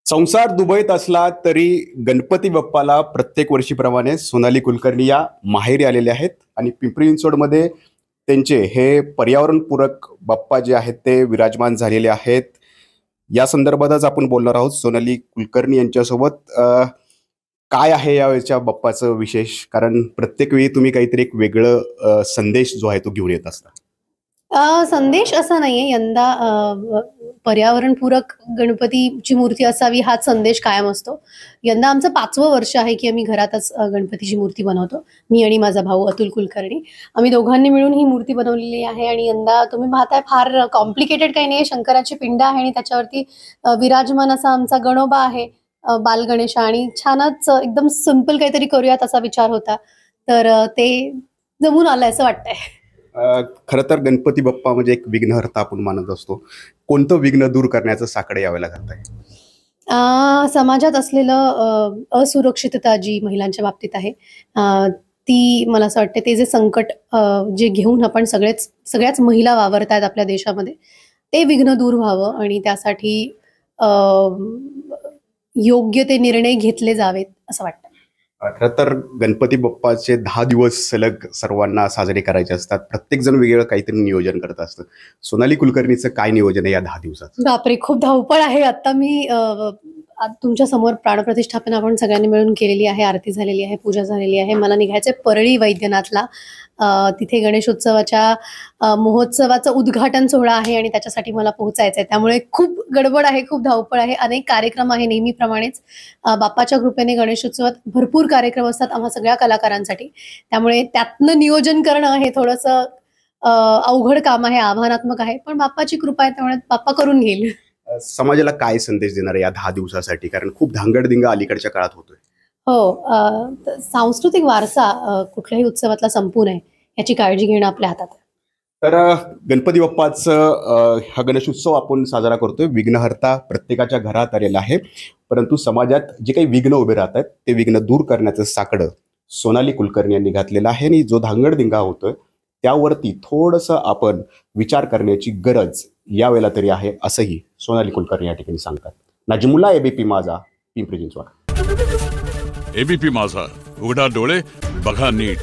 संसार दुबईत असला तरी गणपती बाप्पाला प्रत्येक वर्षीप्रमाणे सोनाली कुलकर्णी या माहेरी आलेले आहेत आणि पिंपरी चिंचवडमध्ये त्यांचे हे पर्यावरणपूरक बाप्पा जे आहेत ते विराजमान झालेले आहेत. या संदर्भातच आपण बोलणार आहोत सोनाली कुलकर्णी यांच्यासोबत. काय आहे यावेळेच्या बाप्पाचं विशेष? कारण प्रत्येक वेळी तुम्ही काहीतरी एक वेगळं संदेश जो आहे तो घेऊन येत असता. संदेश असा नाहीये. यंदा पर्यावरणपूरक गणपतीची मूर्ती असावी हाच संदेश कायम असतो. यंदा आमचं 5वं वर्ष आहे की आम्ही घरातच गणपतीची मूर्ती बनवतो. मी आणि माझा भाऊ अतुल कुलकर्णी आम्ही दोघांनी मिळून ही मूर्ती बनवलेली आहे. आणि यंदा तुम्ही पाहताय फार कॉम्प्लिकेटेड काही नाही. शंकराची पिंड आहे आणि त्याच्यावरती विराजमान असा आमचा गणोबा आहे, बाल गणेश. आणि छानच एकदम सिंपल काहीतरी करूयात असा विचार होता, तर ते जमून आलंय असं वाटतंय. खरं तर गणपती बाप्पा म्हणजे एक विघ्नहर्ता आपण मानत असतो. कोणतं विघ्न दूर करण्याचं साकडं यावेळेला घालताय? समाजात असलेलं असुरक्षितता जी महिलांच्या बाबतीत आहे, ती मला असं वाटतं ते जे संकट जे घेऊन आपण सगळ्याच महिला वावरत आहेत आपल्या देशामध्ये, ते विघ्न दूर व्हावं आणि त्यासाठी योग्य ते निर्णय घेतले जावेत असं वाटतं. खरं तर गणपती बाप्पाचे 10 दिवस सलग सर्वांना साजरे करायचे असतात. प्रत्येक जण वेगवेगळं काहीतरी नियोजन करत असतं. सोनाली कुलकर्णीचं काय नियोजन आहे या 10 दिवसाचं? बापरे, खूप धावपळ आहे. आता मी तुमच्या समोर प्राणप्रतिष्ठापन आपण सगळ्यांनी मिळून केलेली आहे, आरती झालेली आहे, पूजा झालेली आहे. मला निघायचंय परळी वैद्यनाथला. तिथे गणेशोत्सवाच्या महोत्सवाचं उद्घाटन सोहळा आहे आणि त्याच्यासाठी मला पोहोचायचंय. त्यामुळे खूप गडबड आहे, खूप धावपळ आहे. अनेक कार्यक्रम आहे नेहमीप्रमाणेच. बाप्पाच्या कृपेने गणेशोत्सवात भरपूर कार्यक्रम असतात आम्हा सगळ्या कलाकारांसाठी. त्यामुळे त्यातनं नियोजन करणं हे थोडंसं अवघड काम आहे, आव्हानात्मक आहे. पण बाप्पाची कृपा आहे, त्यामुळे बाप्पा करून घेईल. समाजाला काय संदेश देणार आहे या 10 दिवसासाठी? कारण खूप धांगडधिंगा अलीकडच्या काळात होतोय. हो, सांस्कृतिक वारसा कुठल्याही उत्सवातला संपू नये याची काळजी घेणं आपल्या हातात आहे. तर गणपती बाप्पाचं हा गणेशोत्सव आपण साजरा करतोय. विघ्नहर्ता प्रत्येकाच्या घरात आलेला आहे, परंतु समाजात जे काही विघ्न उभे राहत आहेत ते विघ्न दूर करण्याचं साकडं सोनाली कुलकर्णी यांनी घातलेलं आहे. आणि जो धांगडधिंगा होतोय त्यावरती थोडंसं आपण विचार करण्याची गरज यावेळेला तरी आहे, असंही सोनाली कुलकर्णी या ठिकाणी सांगतात. नाजिमुल्ला, एबीपी माझा, पिंपरी चिंचवड. एबीपी माझा, उघडा डोळे बघा नीट.